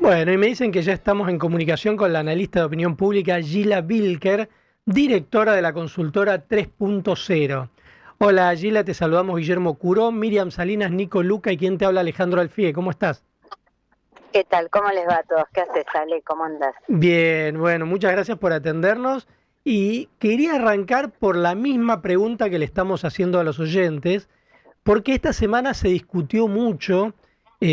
Bueno, y me dicen que ya estamos en comunicación con la analista de opinión pública Gila Bilker, directora de la consultora 3.0. Hola Gila, te saludamos Guillermo Curó, Miriam Salinas, Nico Luca y quien te habla Alejandro Alfie. ¿Cómo estás? ¿Qué tal? ¿Cómo les va a todos? ¿Qué haces, Ale? ¿Cómo andas? Bien, bueno, muchas gracias por atendernos y quería arrancar por la misma pregunta que le estamos haciendo a los oyentes, porque esta semana se discutió mucho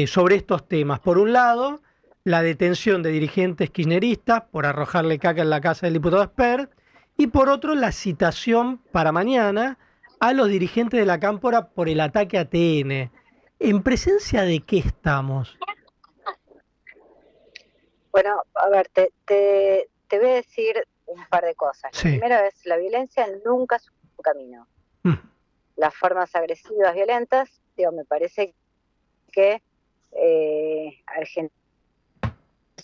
sobre estos temas. Por un lado, la detención de dirigentes kirchneristas por arrojarle caca en la casa del diputado Esper, y por otro, la citación para mañana a los dirigentes de la Cámpora por el ataque a TN. ¿En presencia de qué estamos? Bueno, a ver, te voy a decir un par de cosas. La Sí. primera es, la violencia nunca es un camino. Mm. Las formas agresivas, violentas, digo, me parece que Argentina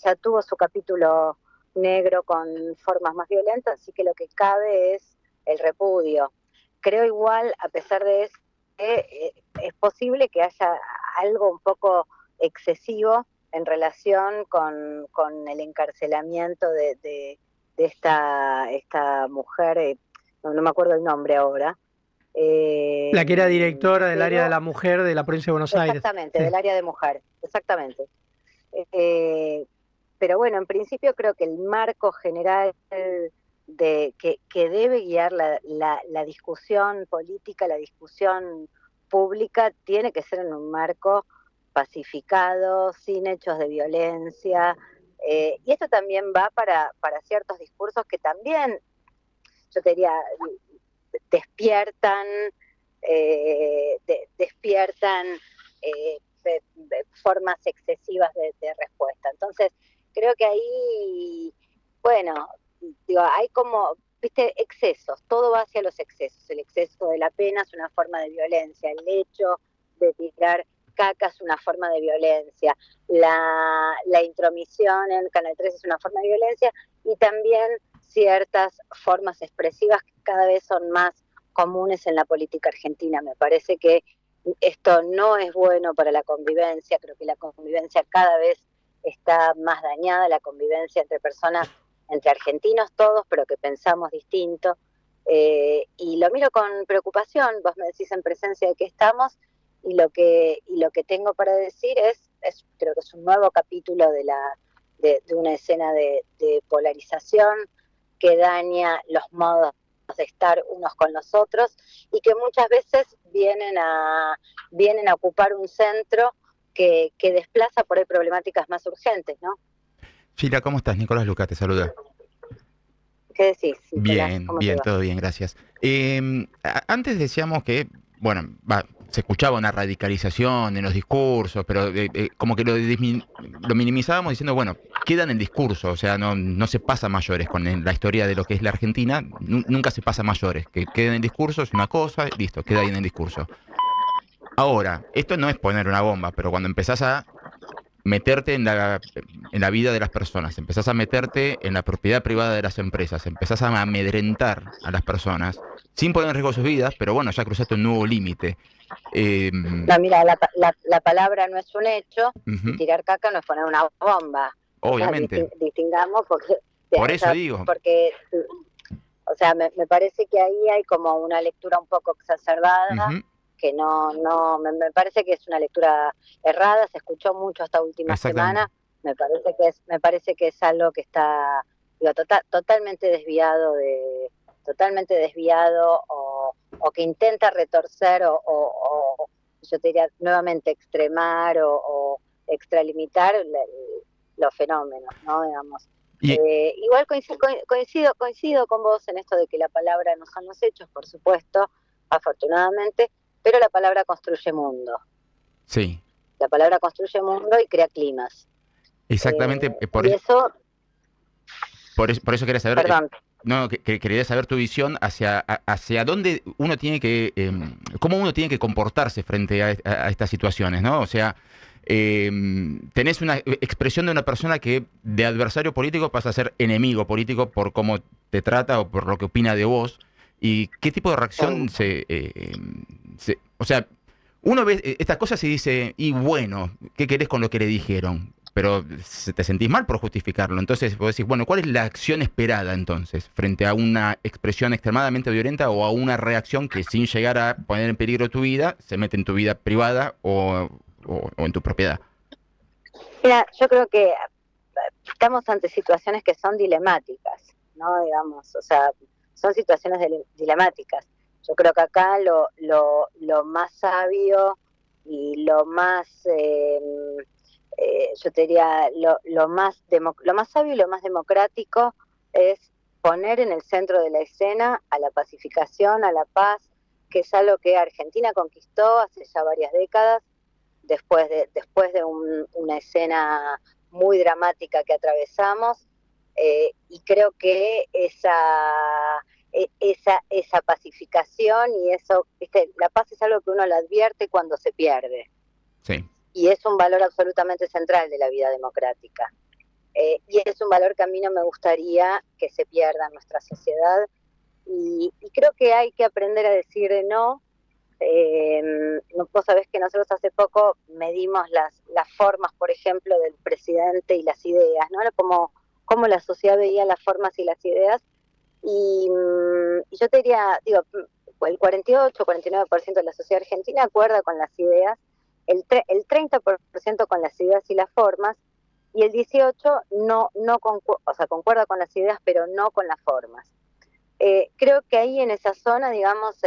ya tuvo su capítulo negro con formas más violentas, así que lo que cabe es el repudio. Creo igual, a pesar de eso, que es posible que haya algo un poco excesivo en relación con el encarcelamiento de esta mujer, no me acuerdo el nombre ahora, La que era directora del área de pero la mujer de la provincia de Buenos Aires. exactamente, Sí. del área de mujer, exactamente. Eh, pero bueno, en principio creo que el marco general que debe guiar la discusión política, la discusión pública, tiene que ser en un marco pacificado, sin hechos de violencia. Y esto también va para ciertos discursos que también, yo te diría, despiertan, despiertan formas excesivas de respuesta. Entonces, creo que ahí, bueno, digo, hay como, viste, excesos, todo va hacia los excesos. El exceso de la pena es una forma de violencia, el hecho de tirar caca es una forma de violencia, la intromisión en Canal 3 es una forma de violencia, y también ciertas formas expresivas que cada vez son más comunes en la política argentina. Me parece que esto no es bueno para la convivencia, creo que la convivencia cada vez está más dañada, la convivencia entre personas, entre argentinos todos, pero que pensamos distinto. Y lo miro con preocupación, vos me decís en presencia de que estamos, y lo que tengo para decir creo que es un nuevo capítulo de una escena de polarización que daña los modos de estar unos con los otros y que muchas veces vienen a ocupar un centro que desplaza por ahí problemáticas más urgentes, ¿no? Sheila, ¿cómo estás? Nicolás Luca te saluda. ¿Qué decís, Nicolás? Bien, ¿Cómo te bien, va? todo bien, gracias. Antes decíamos que, bueno, se escuchaba una radicalización en los discursos, pero como que lo minimizábamos diciendo, bueno, queda en el discurso, o sea, no se pasa a mayores con la historia de lo que es la Argentina, nunca se pasa a mayores, que queda en el discurso es una cosa, listo, queda ahí en el discurso. Ahora, esto no es poner una bomba, pero cuando empezás a meterte en la vida de las personas, empezás a meterte en la propiedad privada de las empresas, empezás a amedrentar a las personas, sin poner en riesgo sus vidas, pero bueno, ya cruzaste un nuevo límite. Eh, No, mira, la palabra no es un hecho y Ujú, tirar caca no es poner una bomba. O sea, obviamente, distingamos por o eso sea, digo. porque o sea, me parece que ahí hay como una lectura un poco exacerbada, Ujú, que me parece que es una lectura errada, se escuchó mucho esta última exactamente. semana, me parece que es algo que está, digo, totalmente desviado o que intenta retorcer o yo te diría nuevamente extremar o extralimitar los fenómenos, ¿no? Digamos. Y Igual coincido con vos en esto de que la palabra no son los hechos, por supuesto, afortunadamente, pero la palabra construye mundo. sí, La palabra construye mundo y crea climas. exactamente, Y eso, por eso quería saber, perdón, no, que quería saber tu visión hacia dónde uno tiene que, cómo uno tiene que comportarse frente a estas situaciones, ¿no? O sea, tenés una expresión de una persona que de adversario político pasa a ser enemigo político por cómo te trata o por lo que opina de vos. ¿Y qué tipo de reacción o sea, uno ve estas cosas y dice, y bueno, ¿qué querés con lo que le dijeron? pero te sentís mal por justificarlo. Entonces vos decís, bueno, ¿cuál es la acción esperada entonces frente a una expresión extremadamente violenta o a una reacción que sin llegar a poner en peligro tu vida, se mete en tu vida privada o en tu propiedad? Mira, yo creo que estamos ante situaciones que son dilemáticas, ¿no? Digamos, o sea, son situaciones dilemáticas. Yo creo que acá lo más sabio y lo más, yo te diría, lo más sabio y lo más democrático es poner en el centro de la escena a la pacificación, a la paz, que es algo que Argentina conquistó hace ya varias décadas, después de una escena muy dramática que atravesamos, y creo que esa pacificación y eso, ¿viste? La paz es algo que uno lo advierte cuando se pierde. Sí. Y es un valor absolutamente central de la vida democrática. Y es un valor que a mí no me gustaría que se pierda en nuestra sociedad. Y creo que hay que aprender a decir no. Vos sabés que nosotros hace poco medimos las formas, por ejemplo, del presidente y las ideas, ¿no? Cómo la sociedad veía las formas y las ideas. Y yo te diría, digo, el 48-49% de la sociedad argentina acuerda con las ideas, el 30% con las ideas y las formas, y el 18% o sea, concuerda con las ideas, pero no con las formas. Creo que ahí en esa zona, digamos,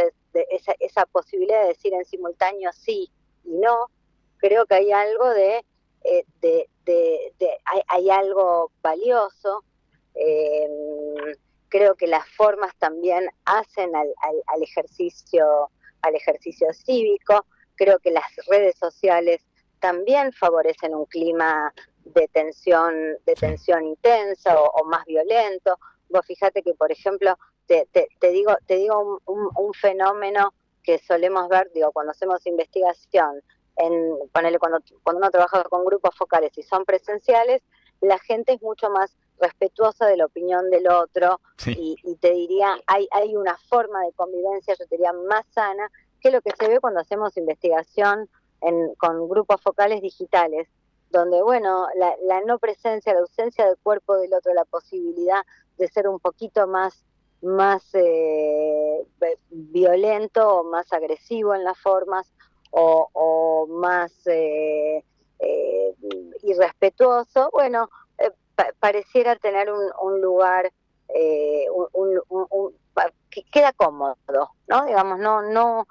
esa posibilidad de decir en simultáneo sí y no, creo que hay algo hay algo valioso. Eh, Creo que las formas también hacen al ejercicio cívico. Creo que las redes sociales también favorecen un clima de tensión intensa o más violento. Vos fíjate que, por ejemplo, te digo un fenómeno que solemos ver, digo, cuando hacemos investigación, ponele, cuando uno trabaja con grupos focales y son presenciales, la gente es mucho más respetuosa de la opinión del otro, Sí. y te diría, hay una forma de convivencia, yo te diría, más sana que lo que se ve cuando hacemos investigación con grupos focales digitales, donde, bueno, la no presencia, la ausencia del cuerpo del otro, la posibilidad de ser un poquito más violento o más agresivo en las formas o más irrespetuoso, bueno, pareciera tener un lugar que queda cómodo, ¿no? Digamos, no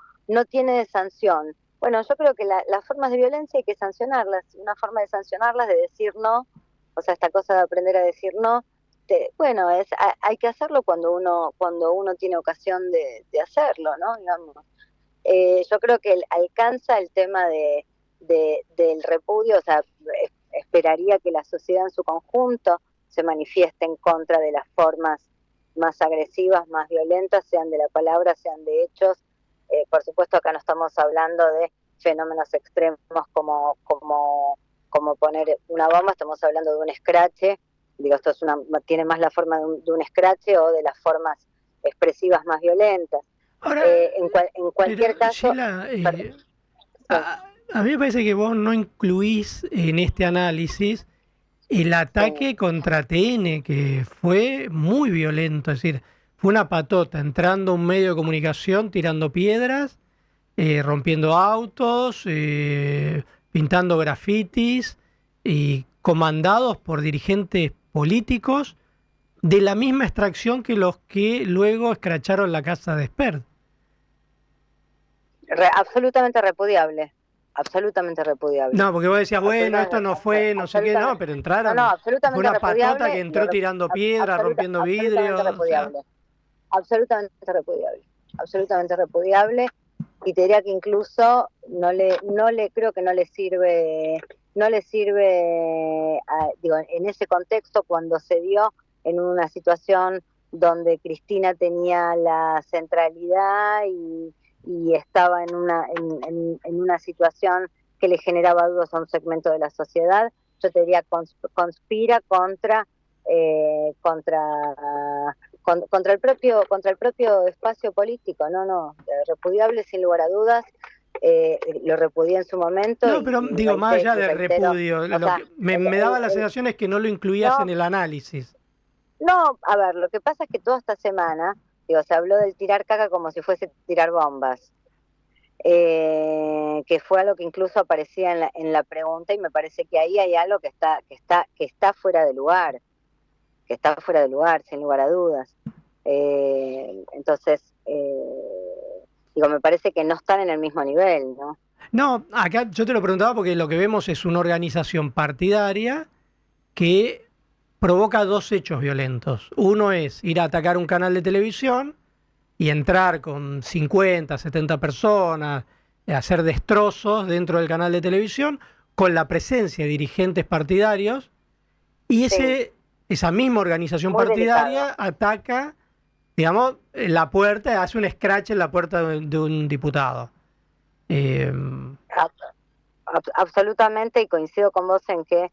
tiene sanción. Bueno, yo creo que las formas de violencia hay que sancionarlas. Una forma de sancionarlas, de decir no, o sea, esta cosa de aprender a decir no, bueno, hay que hacerlo cuando uno tiene ocasión de hacerlo, ¿no? Digamos. Yo creo que alcanza el tema del repudio, o sea, esperaría que la sociedad en su conjunto se manifieste en contra de las formas más agresivas, más violentas, sean de la palabra, sean de hechos. Por supuesto, acá no estamos hablando de fenómenos extremos como poner una bomba, estamos hablando de un escrache. Digo, esto tiene más la forma de un escrache o de las formas expresivas más violentas. Ahora, En cualquier pero caso, Sheila, sí. a mí me parece que vos no incluís en este análisis el ataque contra TN, que fue muy violento, es decir, fue una patota entrando a un medio de comunicación, tirando piedras, rompiendo autos, pintando grafitis, y comandados por dirigentes políticos de la misma extracción que los que luego escracharon la casa de Spert. Absolutamente repudiable. Absolutamente repudiable. No, porque vos decías, bueno, esto no fue, no sé qué, no, pero entraron. Fue Absolutamente una patota que repudiable. entró tirando piedras, rompiendo Absolutamente vidrios, o sea. repudiable. Absolutamente repudiable. Absolutamente repudiable. Y te diría que incluso creo que no le sirve, digo, en ese contexto, cuando se dio en una situación donde Cristina tenía la centralidad y estaba en una situación que le generaba dudas a un segmento de la sociedad, yo te diría conspira contra el propio espacio político. No, repudiable sin lugar a dudas. lo repudié en su momento No, pero y digo, más allá del reitero, repudio, o lo sea, que me daba la sensación es que no lo incluías en no, el análisis. no, a ver, lo que pasa es que toda esta semana, digo, se habló del tirar caca como si fuese tirar bombas, que fue algo que incluso aparecía en la pregunta y me parece que ahí hay algo que está fuera de lugar, que está fuera de lugar, sin lugar a dudas. Entonces, digo, me parece que no están en el mismo nivel, ¿no? No, acá yo te lo preguntaba porque lo que vemos es una organización partidaria que provoca dos hechos violentos. Uno es ir a atacar un canal de televisión y entrar con 50, 70 personas, hacer destrozos dentro del canal de televisión, con la presencia de dirigentes partidarios, y Sí, esa misma organización muy partidaria delicado. ataca, digamos, la puerta, hace un scratch en la puerta de un diputado. Eh, Absolutamente, y coincido con vos en que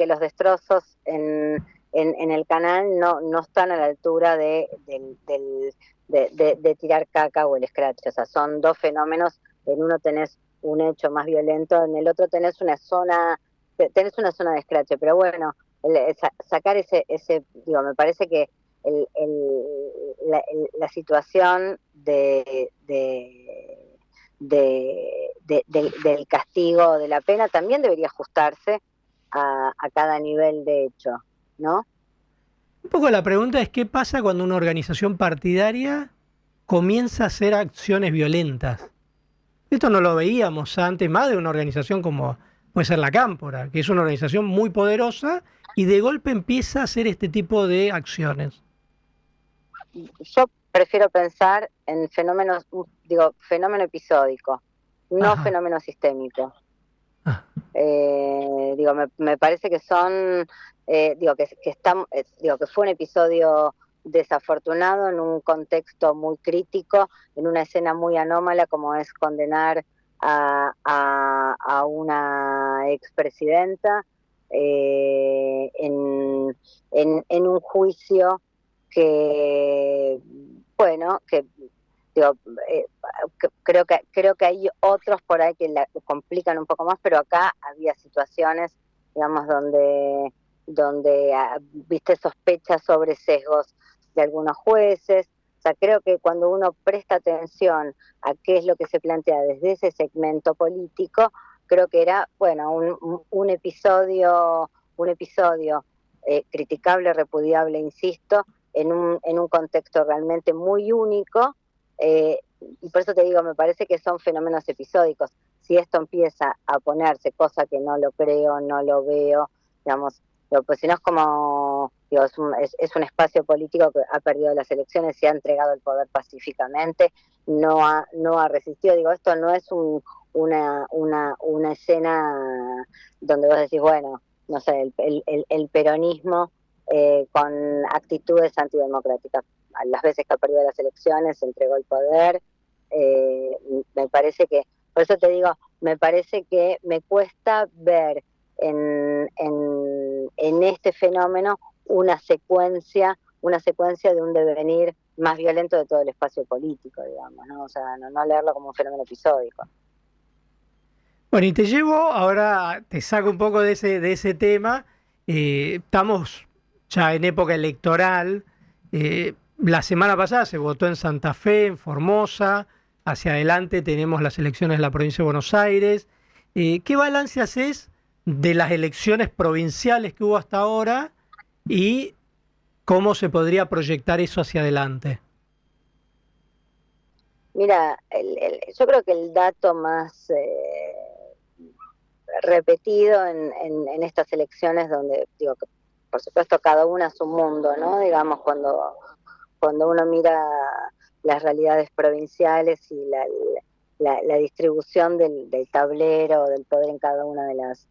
los destrozos en el canal no están a la altura de tirar caca o el scratch. O sea, son dos fenómenos. En uno tenés un hecho más violento, en el otro tenés una zona de scratch. Pero bueno, sacar digo, me parece que la situación del castigo, de la pena, también debería ajustarse a cada nivel de hecho, ¿no? un poco la pregunta es qué pasa cuando una organización partidaria comienza a hacer acciones violentas. Esto no lo veíamos antes, más de una organización como puede ser la Cámpora, que es una organización muy poderosa y de golpe empieza a hacer este tipo de acciones. Yo prefiero pensar en fenómenos, digo, fenómeno episódico, no Ajá. fenómeno sistémico. Ah, Digo, me parece que son, digo, que fue un episodio desafortunado en un contexto muy crítico, en una escena muy anómala como es condenar a una expresidenta en un juicio que, bueno, que digo, eh, creo que hay otros por ahí que la complican un poco más, pero acá había situaciones, digamos, donde viste sospechas sobre sesgos de algunos jueces. O sea, creo que cuando uno presta atención a qué es lo que se plantea desde ese segmento político, creo que era, bueno, un episodio criticable, repudiable, insisto, en un contexto realmente muy único, y por eso te digo, me parece que son fenómenos episódicos. Si esto empieza a ponerse, cosa que no lo creo, no lo veo, digamos, pues si no es como, digo, es un espacio político que ha perdido las elecciones y ha entregado el poder pacíficamente, no ha resistido. Digo, esto no es una escena donde vos decís, bueno, no sé, el peronismo con actitudes antidemocráticas. Las veces que ha perdido las elecciones, entregó el poder. Eh, Me parece que, por eso te digo, me parece que me cuesta ver en este fenómeno una secuencia de un devenir más violento de todo el espacio político, digamos, ¿no? O sea, no leerlo como un fenómeno episódico. bueno, y te llevo, ahora te saco un poco de ese tema. Estamos ya en época electoral. La semana pasada se votó en Santa Fe, en Formosa. Hacia adelante tenemos las elecciones de la provincia de Buenos Aires. ¿Qué balance haces de las elecciones provinciales que hubo hasta ahora y cómo se podría proyectar eso hacia adelante? Mira, yo creo que el dato más repetido en estas elecciones donde, digo, que por supuesto cada una es un mundo, ¿no? Digamos, cuando uno mira las realidades provinciales y la distribución del tablero, del poder en cada una de las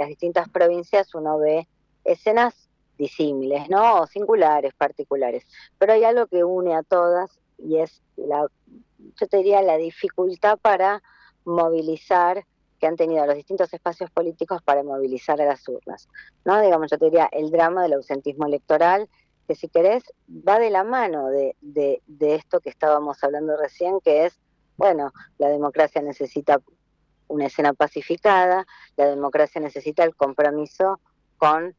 distintas provincias, uno ve escenas disímiles, ¿no? O singulares, particulares. Pero hay algo que une a todas y es yo te diría, la dificultad para movilizar que han tenido los distintos espacios políticos para movilizar a las urnas, ¿no? Digamos, yo te diría el drama del ausentismo electoral, que si querés va de la mano de esto que estábamos hablando recién, que es bueno, la democracia necesita una escena pacificada, la democracia necesita el compromiso con,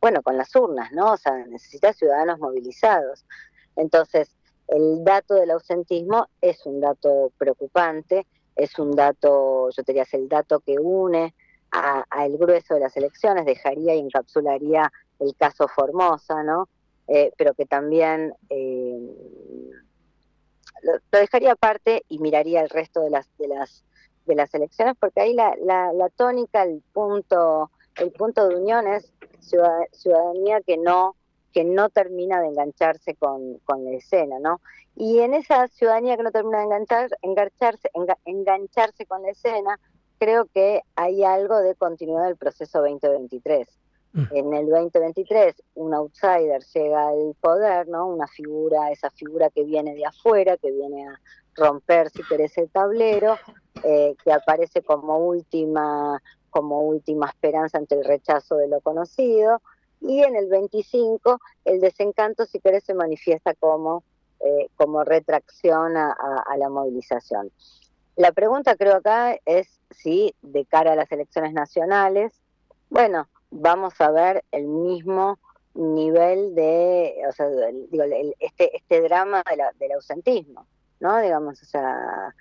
bueno, con las urnas, ¿no? O sea, necesita ciudadanos movilizados. Entonces, el dato del ausentismo es un dato preocupante, es un dato, yo te diría, es el dato que une a el grueso de las elecciones, dejaría y encapsularía el caso Formosa, ¿no? Pero que también lo dejaría aparte y miraría el resto de las elecciones, porque ahí la tónica, el punto de unión es ciudadanía que no termina de engancharse con la escena, ¿no? Y en esa ciudadanía que no termina de engancharse con la escena, creo que hay algo de continuidad del proceso 2023. En el 2023 un outsider llega al poder, ¿no? Una figura, esa figura que viene de afuera, que viene a romper, si querés, el tablero, que aparece como última esperanza ante el rechazo de lo conocido, y en el 25 el desencanto, si querés, se manifiesta como retracción a la movilización. La pregunta creo acá es si de cara a las elecciones nacionales, bueno, vamos a ver el mismo nivel o sea, digo, este drama del ausentismo, ¿no? Digamos, o sea,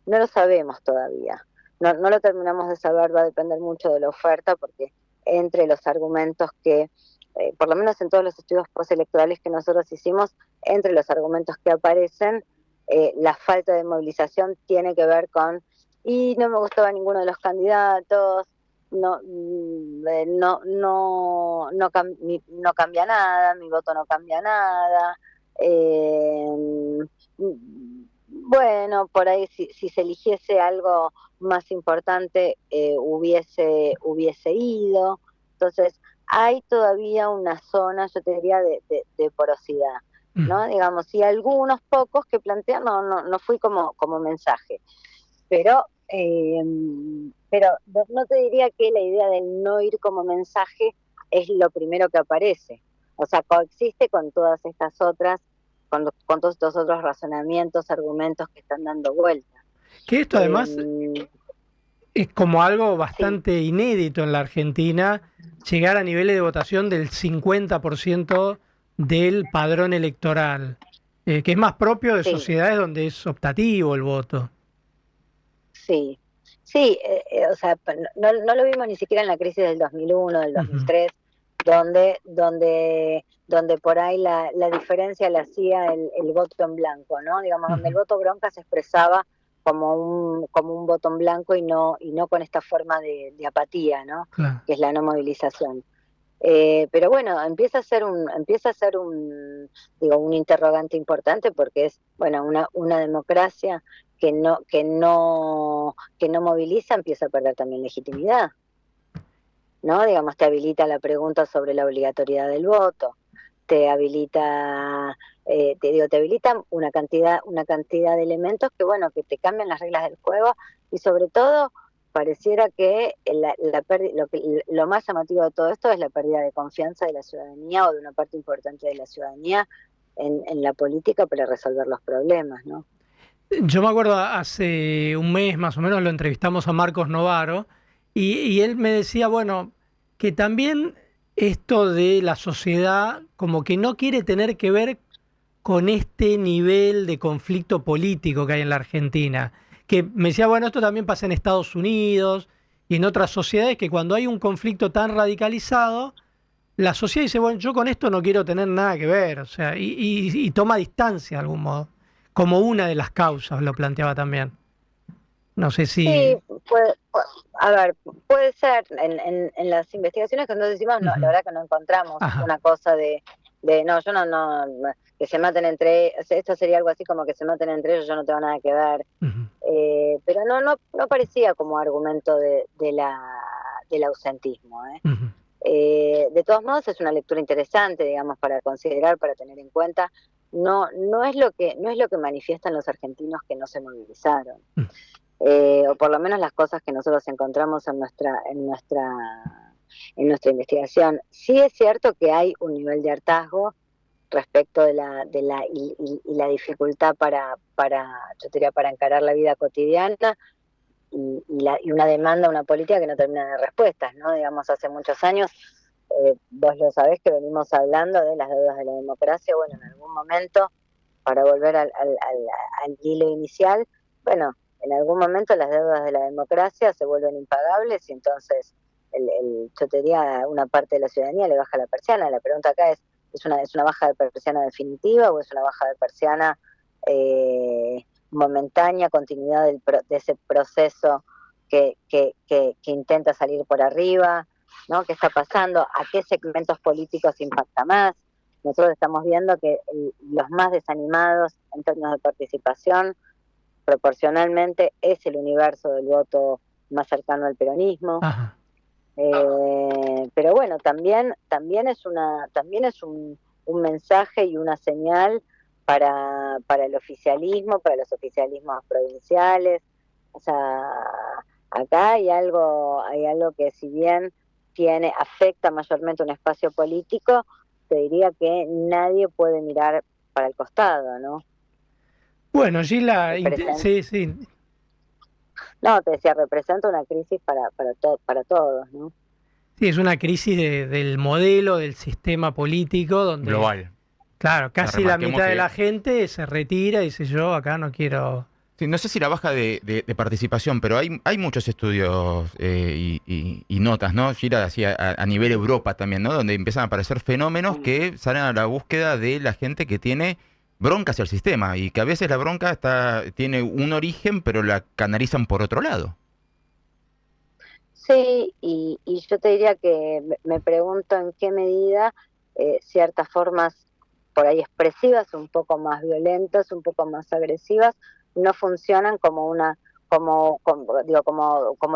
no lo sabemos todavía, no lo terminamos de saber, va a depender mucho de la oferta, porque entre los argumentos que, por lo menos en todos los estudios postelectorales que nosotros hicimos, entre los argumentos que aparecen, la falta de movilización tiene que ver con, y no me gustaba ninguno de los candidatos, no cambia nada, mi voto no cambia nada. Bueno, por ahí si se eligiese algo más importante, hubiese ido. Entonces, hay todavía una zona, yo te diría, de porosidad, ¿no? Digamos, y algunos pocos que plantean, no fui como mensaje, pero no te diría que la idea del no ir como mensaje es lo primero que aparece. O sea, coexiste con todas estas otras, con todos estos otros razonamientos, argumentos que están dando vuelta. Que esto además es como algo Sí. bastante inédito en la Argentina, llegar a niveles de votación del 50% del padrón electoral, que es más propio de Sí, sociedades donde es optativo el voto. sí, sí, o sea, no lo vimos ni siquiera en la crisis del 2001, del Ujú. 2003, donde por ahí la diferencia la hacía el voto en blanco, ¿no? Digamos, donde el Ujú. voto bronca se expresaba como un voto en blanco y no con esta forma de apatía, ¿no? Claro. Que es la no movilización. Pero bueno, empieza a ser digo, un interrogante importante, porque es, bueno, una democracia que no moviliza, empieza a perder también legitimidad, ¿no? Digamos, te habilita la pregunta sobre la obligatoriedad del voto, te habilita, te habilita una cantidad de elementos que, bueno, que te cambian las reglas del juego, y sobre todo pareciera que lo más llamativo de todo esto es la pérdida de confianza de la ciudadanía, o de una parte importante de la ciudadanía, en la política para resolver los problemas, ¿no? Yo me acuerdo hace un mes más o menos lo entrevistamos a Marcos Novaro y él me decía, bueno, que también esto de la sociedad como que no quiere tener que ver con este nivel de conflicto político que hay en la Argentina. Que me decía, bueno, esto también pasa en Estados Unidos y en otras sociedades, que cuando hay un conflicto tan radicalizado, la sociedad dice, bueno, yo con esto no quiero tener nada que ver, o sea, y toma distancia de algún modo, como una de las causas, lo planteaba también. No sé si... Sí, a ver, puede ser. En las investigaciones que nosotros hicimos, no, la Ujú. verdad que no encontramos Ajá. una cosa no, yo no, que se maten esto sería algo así como que se maten entre ellos, yo no tengo nada que ver. Ujú. Pero no parecía como argumento del ausentismo, ¿eh? Ujú. De todos modos, es una lectura interesante, digamos, para considerar, para tener en cuenta. No es lo que manifiestan los argentinos que no se movilizaron, o por lo menos las cosas que nosotros encontramos en nuestra investigación. Sí es cierto que hay un nivel de hartazgo respecto de la dificultad yo diría, para encarar la vida cotidiana, y una demanda, una política que no termina de respuestas, ¿no? Digamos, hace muchos años, vos lo sabés, que venimos hablando de las deudas de la democracia. Bueno, en algún momento, para volver al hilo inicial, bueno, en algún momento las deudas de la democracia se vuelven impagables, y entonces yo te diría, una parte de la ciudadanía le baja la persiana. La pregunta acá es una baja de persiana definitiva, o es una baja de persiana momentánea, continuidad de ese proceso que intenta salir por arriba, ¿no? ¿Qué está pasando? ¿A qué segmentos políticos impacta más? Nosotros estamos viendo que los más desanimados en términos de participación, proporcionalmente, es el universo del voto más cercano al peronismo. Ajá. Pero bueno, también es un mensaje y una señal para el oficialismo, para los oficialismos provinciales. O sea, acá hay algo que, si bien afecta mayormente un espacio político, te diría que nadie puede mirar para el costado, ¿no? Bueno, Gila, sí. No, te decía, representa una crisis para todos, ¿no? Sí, es una crisis del modelo, del sistema político, donde global. Claro, casi la mitad de la gente se retira y dice: yo acá no quiero. Sí, no sé si la baja de participación, pero hay muchos estudios y notas, ¿no? Gira hacía a nivel Europa también, ¿no? Donde empiezan a aparecer fenómenos que salen a la búsqueda de la gente que tiene bronca hacia el sistema, y que a veces la bronca tiene un origen, pero la canalizan por otro lado. Sí, y yo te diría que me pregunto en qué medida ciertas formas por ahí expresivas, un poco más violentas, un poco más agresivas, no funcionan como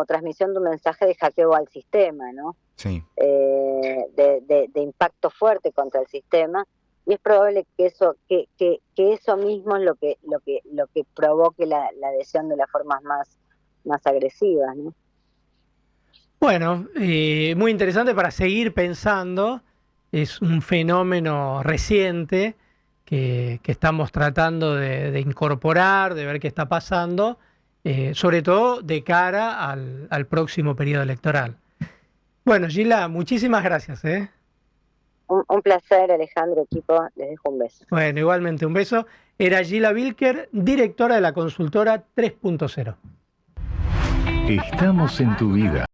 transmisión de un mensaje de hackeo al sistema, ¿no? Sí. De impacto fuerte contra el sistema, y es probable que eso mismo es lo que provoque la adhesión de las formas más agresivas, ¿no? Bueno, muy interesante para seguir pensando. Es un fenómeno reciente que estamos tratando de incorporar, de ver qué está pasando, sobre todo de cara al próximo periodo electoral. Bueno, Gila, muchísimas gracias. Un placer, Alejandro, equipo, les dejo un beso. Bueno, igualmente un beso. Era Gila Bilker, directora de la consultora 3.0. Estamos en tu vida.